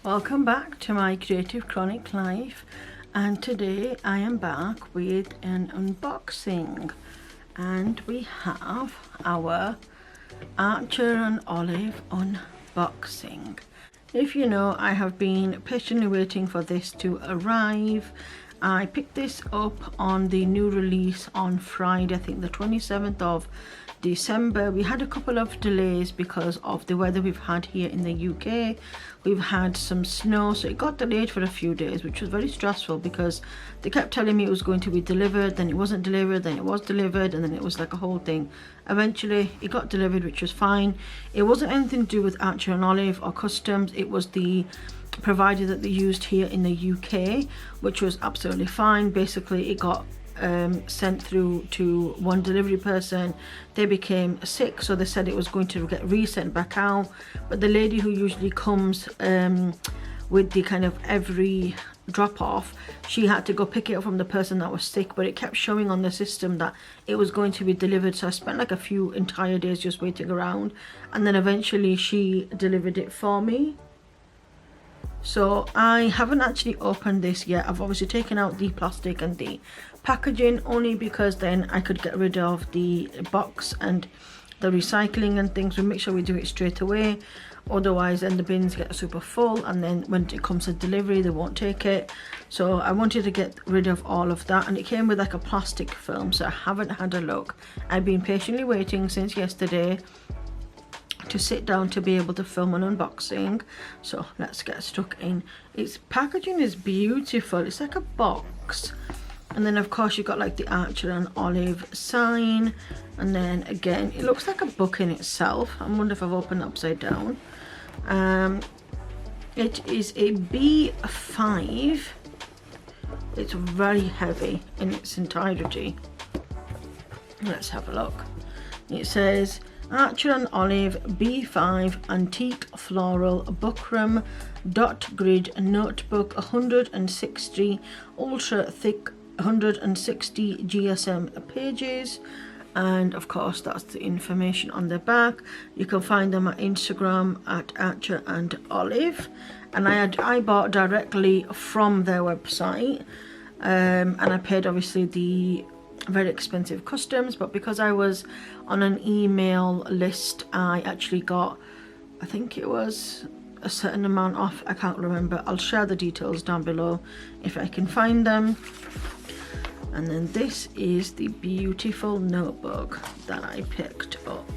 Welcome back to my Creative Chronic Life, and today I am back with an unboxing, and we have our Archer and Olive unboxing. If you know, I have been patiently waiting for this to arrive. I picked this up on the new release on Friday, I think the 27th of December. We had a couple of delays because of the weather we've had here in the UK. We've had some snow, so it got delayed for a few days, which was very stressful because they kept telling me it was going to be delivered, then it wasn't delivered, then it was delivered, and then it was like a whole thing. Eventually it got delivered, which was fine. It wasn't anything to do with Archer and Olive or customs. It was the provider that they used here in the UK, which was absolutely fine. Basically it got sent through to one delivery person. They became sick, so they said it was going to get resent back out, but the lady who usually comes with the kind of every drop off, she had to go pick it up from the person that was sick, but it kept showing on the system that it was going to be delivered. So I spent like a few entire days just waiting around, and then eventually she delivered it for me. So I haven't actually opened this yet. I've obviously taken out the plastic and the packaging only because then I could get rid of the box and the recycling and things. We make sure we do it straight away, otherwise then the bins get super full, and then when it comes to delivery they won't take it. So I wanted to get rid of all of that, and it came with like a plastic film, so I haven't had a look. I've been patiently waiting since yesterday to sit down to be able to film an unboxing, so let's get stuck in. Its packaging is beautiful. It's like a box, and then of course you've got like the Archer and Olive sign, and then again it looks like a book in itself. I wonder if I've opened it upside down. It is a B5. It's very heavy in its entirety. Let's have a look. It says Archer and Olive B5 Antique Floral Buckram Dot Grid Notebook, 160 ultra thick 160 GSM pages, and of course that's the information on the back. You can find them at Instagram at Archer and Olive, and I bought directly from their website, and I paid obviously the very expensive customs, but because I was on an email list I actually got, I think it was a certain amount off. I can't remember. I'll share the details down below if I can find them. And then this is the beautiful notebook that I picked up.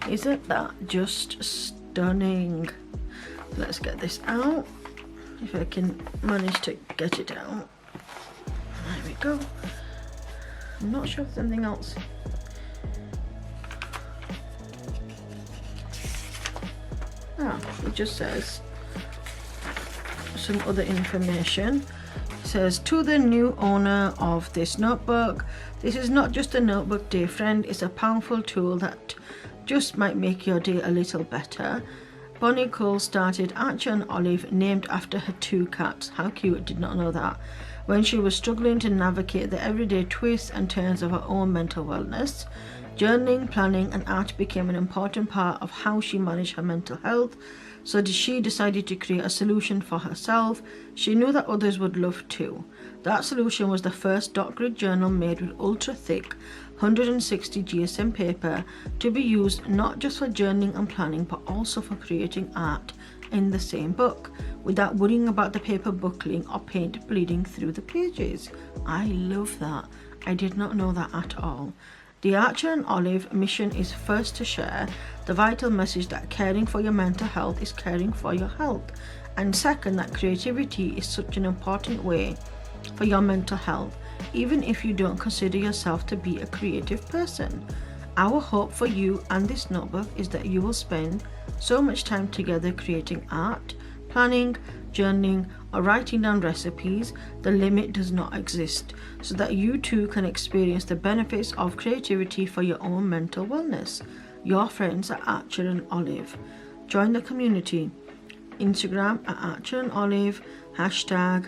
Isn't that just stunning? Let's get this out if I can manage to get it out. There we go. I'm not sure if something else. It just says some other information. It says, to the new owner of this notebook, this is not just a notebook, dear friend. It's a powerful tool that just might make your day a little better. Bonnie Cole started Archer and Olive, named after her two cats. How cute, did not know that. When she was struggling to navigate the everyday twists and turns of her own mental wellness, journaling, planning and art became an important part of how she managed her mental health. So she decided to create a solution for herself she knew that others would love too. That solution was the first dot grid journal made with ultra thick 160 GSM paper to be used not just for journaling and planning, but also for creating art in the same book without worrying about the paper buckling or paint bleeding through the pages. I love that. I did not know that at all. The Archer and Olive mission is first to share the vital message that caring for your mental health is caring for your health, and second, that creativity is such an important way for your mental health, even if you don't consider yourself to be a creative person. Our hope for you and this notebook is that you will spend so much time together creating art, planning, journaling or writing down recipes. The limit does not exist, so that you too can experience the benefits of creativity for your own mental wellness. Your friends at Archer and Olive. Join the community. Instagram at Archer and Olive, hashtag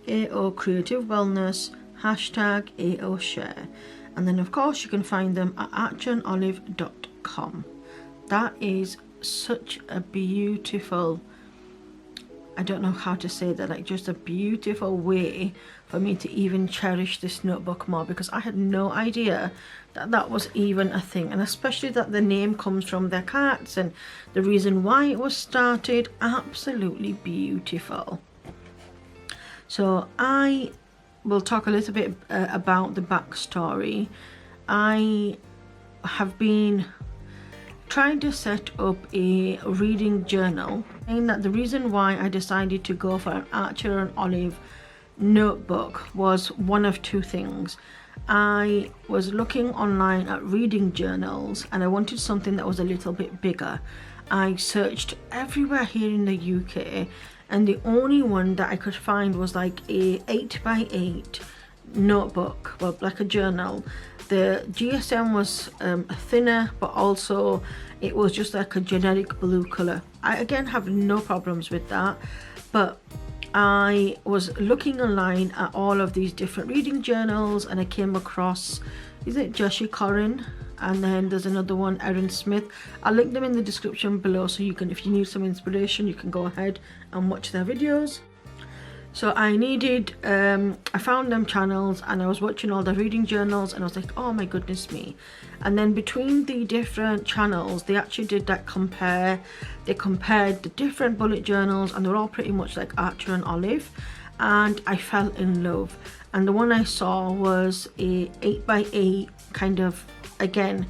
AO Creative Wellness, hashtag AO Share. And then of course you can find them at archerandolive.com. That is such a beautiful I don't know how to say that, like just a beautiful way for me to even cherish this notebook more, because I had no idea that that was even a thing, and especially that the name comes from their cats and the reason why it was started. Absolutely beautiful. So I will talk a little bit about the backstory. I have been trying to set up a reading journal, and that the reason why I decided to go for an Archer and Olive notebook was one of two things. I was looking online at reading journals and I wanted something that was a little bit bigger. I searched everywhere here in the UK, and the only one that I could find was like a 8x8 notebook, well, like a journal. The GSM was thinner, but also it was just like a generic blue color. I again have no problems with that, but I was looking online at all of these different reading journals and I came across, is it Joshi Corin? And then there's another one, Erin Smith. I'll link them in the description below, so you can, if you need some inspiration, you can go ahead and watch their videos. So I needed, I found them channels and I was watching all the reading journals and I was like, oh my goodness me. And then between the different channels, they actually did that compare. They compared the different bullet journals and they're all pretty much like Archer and Olive, and I fell in love. And the one I saw was a 8x8 kind of, again,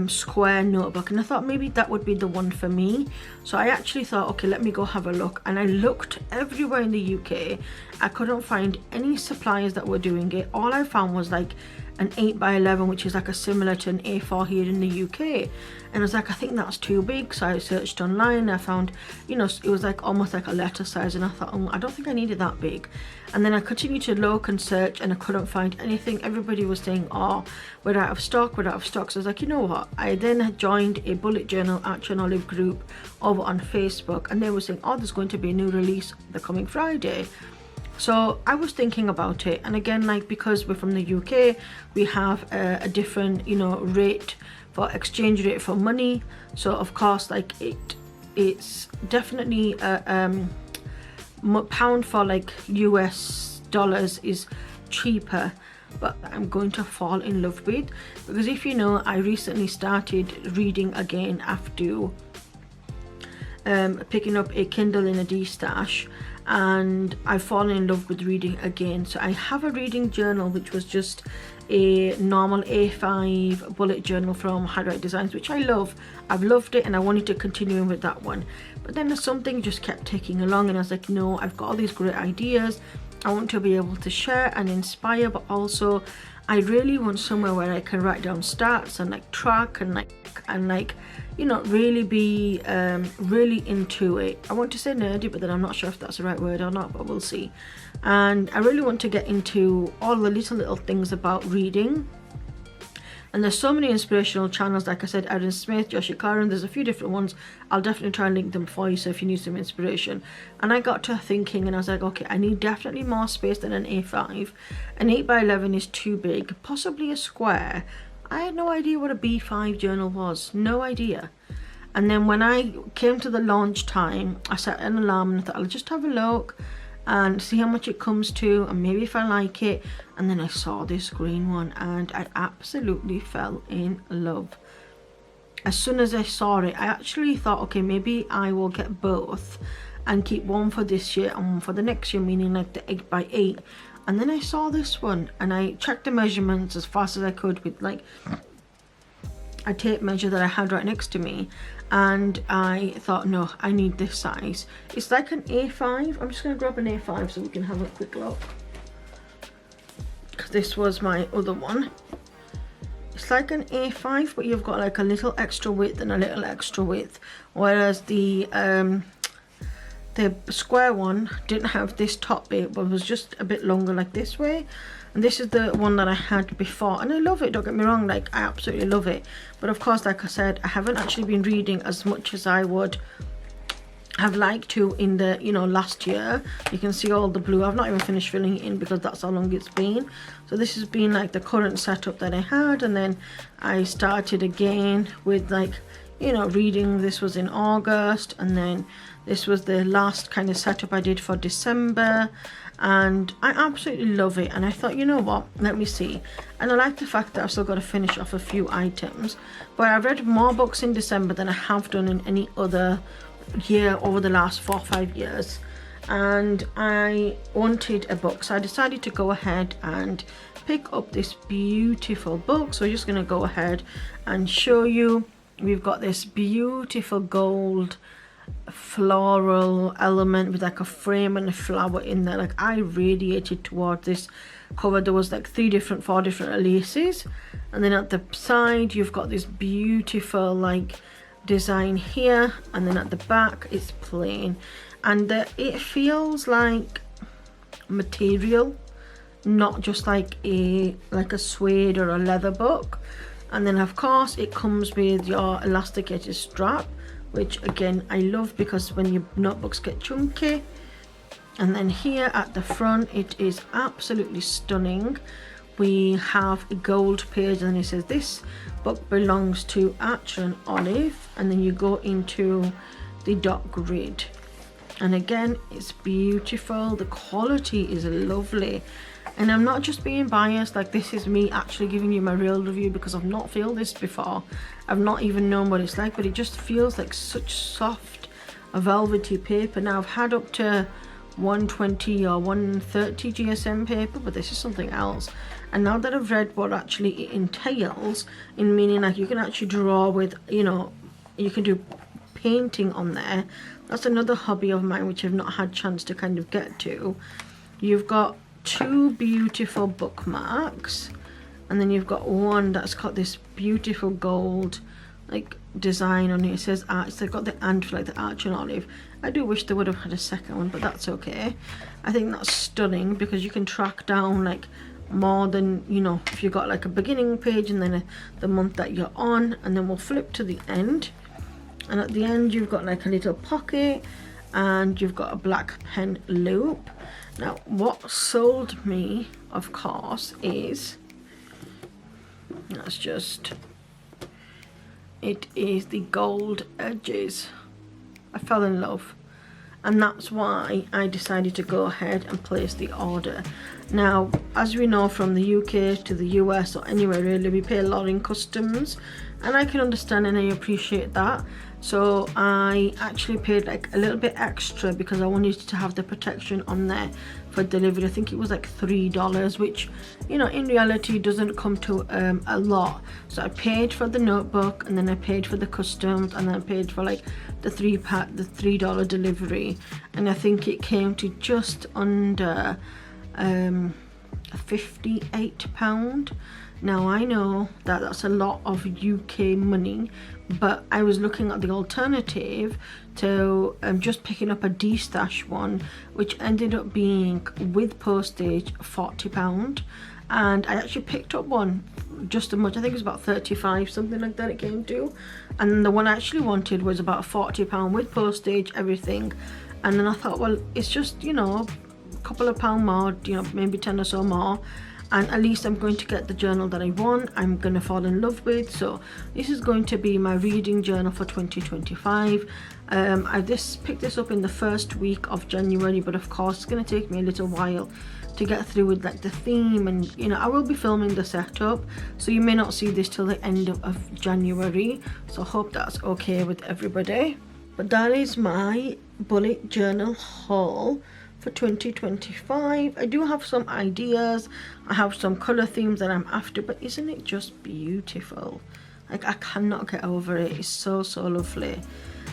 square notebook, and I thought maybe that would be the one for me. So I actually thought, okay, let me go have a look, and I looked everywhere in the UK. I couldn't find any suppliers that were doing it. All I found was like an 8x11, which is like a similar to an A4 here in the UK, and I was like, I think that's too big. So I searched online, I found, you know, it was like almost like a letter size, and I thought, oh, I don't think I need it that big. And then I continued to look and search and I couldn't find anything. Everybody was saying, oh, we're out of stock, we're out of stock. So I was like, you know what, I then joined a bullet journal Archer and Olive group over on Facebook, and they were saying, oh, there's going to be a new release the coming Friday. So I was thinking about it, and again, like, because we're from the UK, we have a different, you know, rate for exchange rate for money. So of course, like, it's definitely pound for like US dollars is cheaper, but I'm going to fall in love with, because if you know, I recently started reading again after picking up a Kindle in a D-stash, and I've fallen in love with reading again. So I have a reading journal which was just a normal A5 bullet journal from Handwrite Designs, which I love. I've loved it and I wanted to continue with that one, but then something just kept taking along and I was like, no, I've got all these great ideas. I want to be able to share and inspire, but also I really want somewhere where I can write down stats and like track and like you know, really be really into it. I want to say nerdy, but then I'm not sure if that's the right word or not, but we'll see. And I really want to get into all the little things about reading. And there's so many inspirational channels, like I said, Erin Smith, Joshi Corin, there's a few different ones. I'll definitely try and link them for you, so if you need some inspiration. And I got to thinking and I was like, okay, I need definitely more space than an A5. An 8x11 is too big, possibly a square. I had no idea what a B5 journal was, no idea. And then when I came to the launch time, I set an alarm and I thought, I'll just have a look and see how much it comes to, and maybe if I like it. And then I saw this green one and I absolutely fell in love. As soon as I saw it, I actually thought, okay, maybe I will get both and keep one for this year and one for the next year, meaning like the 8x8. And then I saw this one and I checked the measurements as fast as I could with like a tape measure that I had right next to me, and I thought, no, I need this size. It's like an A5. I'm just going to grab an A5 so we can have a quick look, because this was my other one. It's like an A5, but you've got like a little extra width and a little extra width, whereas the square one didn't have this top bit, but was just a bit longer like this way. And this is the one that I had before, and I love it, don't get me wrong, like I absolutely love it. But of course, like I said, I haven't actually been reading as much as I would have liked to in the, you know, last year. You can see all the blue. I've not even finished filling it in because that's how long it's been. So this has been like the current setup that I had, and then I started again with like, you know, reading. This was in August, and then this was the last kind of setup I did for December, and I absolutely love it. And I thought, you know what, let me see. And I like the fact that I've still got to finish off a few items, but I've read more books in December than I have done in any other year over the last 4 or 5 years. And I wanted a book, so I decided to go ahead and pick up this beautiful book. So I'm just going to go ahead and show you. We've got this beautiful gold floral element with like a frame and a flower in there. Like, I radiated toward this cover. There was like 4 different laces, and then at the side you've got this beautiful like design here, and then at the back it's plain, and it feels like material, not just like a suede or a leather book. And then of course it comes with your elasticated strap, which again I love because when your notebooks get chunky. And then here at the front it is absolutely stunning. We have a gold page, and it says this book belongs to Archer and Olive, and then you go into the dot grid, and again it's beautiful. The quality is lovely, and I'm not just being biased, like this is me actually giving you my real review because I've not felt this before. I've not even known what it's like, but it just feels like such soft velvety paper. Now I've had up to 120 or 130 GSM paper, but this is something else. And now that I've read what actually it entails, in meaning like you can actually draw with, you know, you can do painting on there. That's another hobby of mine which I've not had chance to kind of get to. You've got 2 beautiful bookmarks, and then you've got one that's got this beautiful gold like design on it. It says arch. They've got the and for like the Arch and Olive. I do wish they would have had a second one, but that's okay. I think that's stunning because you can track down like more than, you know, if you've got like a beginning page and then the month that you're on. And then we'll flip to the end, and at the end you've got like a little pocket, and you've got a black pen loop. Now what sold me, of course, is it is the gold edges. I fell in love, and that's why I decided to go ahead and place the order. Now, as we know, from the UK to the US or anywhere really, we pay a lot in customs, and I can understand and I appreciate that. So I actually paid like a little bit extra because I wanted to have the protection on there for delivery. I think it was like $3, which, you know, in reality doesn't come to a lot. So I paid for the notebook, and then I paid for the customs, and then I paid for like the $3 delivery, and I think it came to just under £58. Now I know that that's a lot of UK money, but I was looking at the alternative to just picking up a D-stash one, which ended up being with postage £40, and I actually picked up one just as much. I think it was about 35, something like that it came to, and the one I actually wanted was about £40 with postage, everything. And then I thought, well, it's just, you know, a couple of pound more, you know, maybe 10 or so more, and at least I'm going to get the journal that I want, I'm going to fall in love with. So this is going to be my reading journal for 2025. I picked this up in the first week of January, but of course it's going to take me a little while to get through with like the theme, and you know, I will be filming the setup, so you may not see this till the end of January, so I hope that's okay with everybody. But that is my bullet journal haul for 2025. I do have some ideas, I have some color themes that I'm after, but isn't it just beautiful? Like, I cannot get over it. It's so lovely.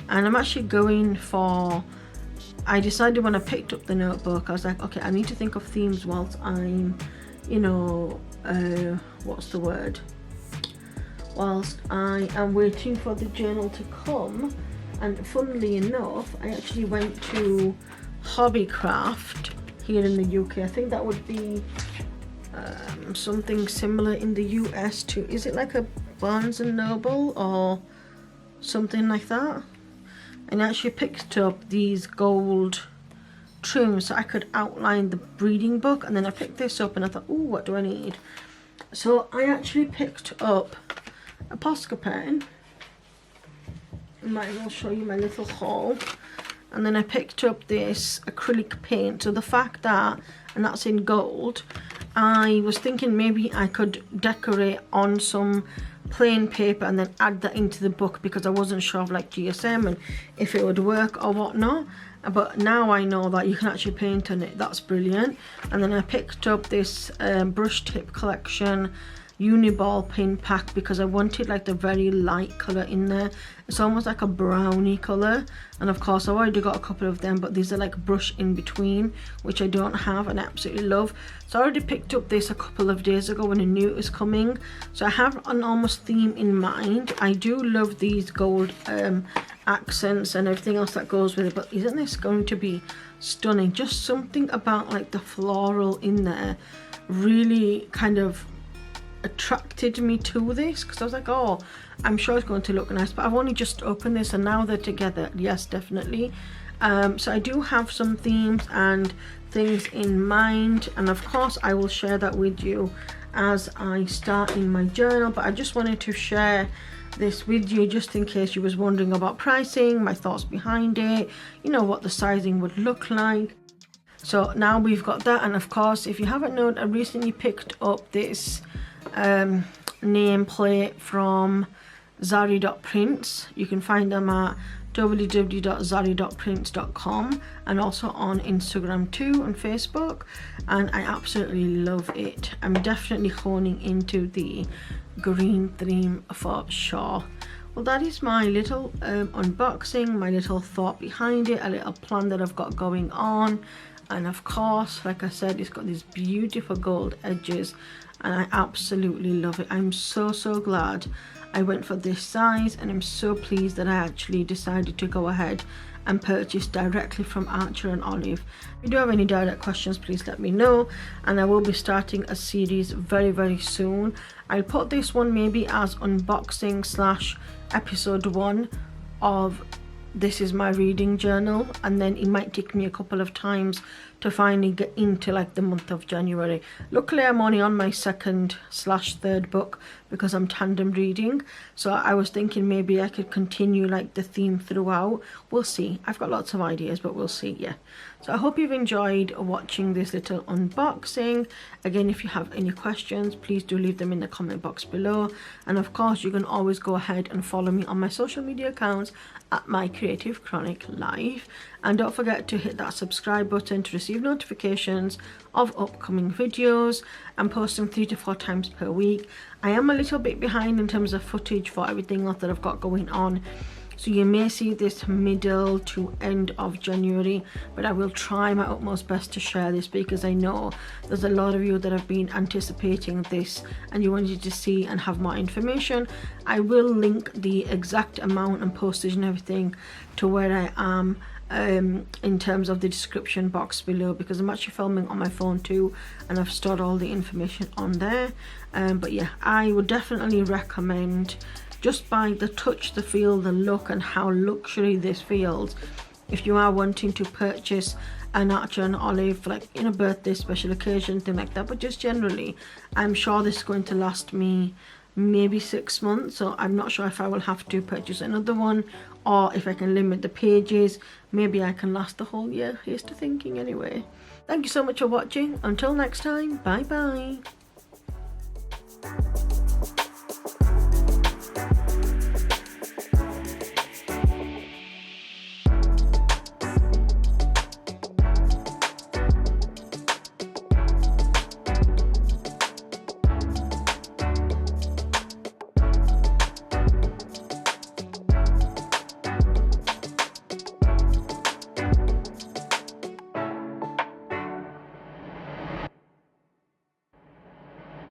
And I'm actually going for, I decided when I picked up the notebook, I was like, okay, I need to think of themes whilst I'm, you know, what's the word, whilst I am waiting for the journal to come. And funnily enough, I actually went to Hobbycraft here in the UK. I think that would be something similar in the US too. Is it like a Barnes and Noble or something like that? And I actually picked up these gold trims so I could outline the reading book. And then I picked this up and I thought, oh, what do I need? So I actually picked up a Posca pen. might as well show you my little haul. And then I picked up this acrylic paint. So the fact that, and that's in gold, I was thinking maybe I could decorate on some plain paper and then add that into the book, because I wasn't sure of like GSM and if it would work or whatnot. But now I know that you can actually paint on it. That's brilliant. And then I picked up this brush tip collection uniball pin pack, because I wanted like the very light color in there. It's almost like a brownie color, and of course I've already got a couple of them, but these are like brush in between, which I don't have and I absolutely love. So I already picked up this a couple of days ago when I knew it was coming, so I have an almost theme in mind. I do love these gold accents and everything else that goes with it, but isn't this going to be stunning? Just something about like the floral in there really kind of attracted me to this, because I was like, oh, I'm sure it's going to look nice. But I've only just opened this and now they're together. Yes, definitely. So I do have some themes and things in mind, and of course I will share that with you as I start in my journal. But I just wanted to share this with you just in case you was wondering about pricing, my thoughts behind it, you know, what the sizing would look like. So now we've got that. And of course, if you haven't known, I recently picked up this nameplate from Zari.prints. You can find them at www.zari.prints.com and also on Instagram too and Facebook, and I absolutely love it. I'm definitely honing into the green theme for sure. Well, that is my little unboxing, my little thought behind it, a little plan that I've got going on. And of course, like I said, it's got these beautiful gold edges and I absolutely love it. I'm so glad I went for this size, and I'm so pleased that I actually decided to go ahead and purchase directly from Archer and Olive. If you do have any direct questions, please let me know, and I will be starting a series very soon. I'll put this one maybe as unboxing / episode 1 of This Is My Reading Journal, and then it might take me a couple of times to finally get into like the month of January. Luckily I'm only on my second / third book because I'm tandem reading, so I was thinking maybe I could continue like the theme throughout. We'll see. I've got lots of ideas, but we'll see. Yeah, so I hope you've enjoyed watching this little unboxing. Again, if you have any questions, please do leave them in the comment box below, and of course you can always go ahead and follow me on my social media accounts at Mycreativechroniclife, and don't forget to hit that subscribe button to receive notifications of upcoming videos. I'm posting 3 to 4 times per week. I am a little bit behind in terms of footage for everything else that I've got going on, so you may see this middle to end of January, but I will try my utmost best to share this, because I know there's a lot of you that have been anticipating this and you wanted to see and have more information. I will link the exact amount and postage and everything to where I am in terms of the description box below, because I'm actually filming on my phone too and I've stored all the information on there. But yeah, I would definitely recommend, just by the touch, the feel, the look and how luxury this feels, if you are wanting to purchase an Archer and Olive like in a birthday, special occasion, thing like that. But just generally, I'm sure this is going to last me maybe 6 months, so I'm not sure if I will have to purchase another one, or if I can limit the pages, maybe I can last the whole year. Here's to thinking anyway. Thank you so much for watching. Until next time, bye bye.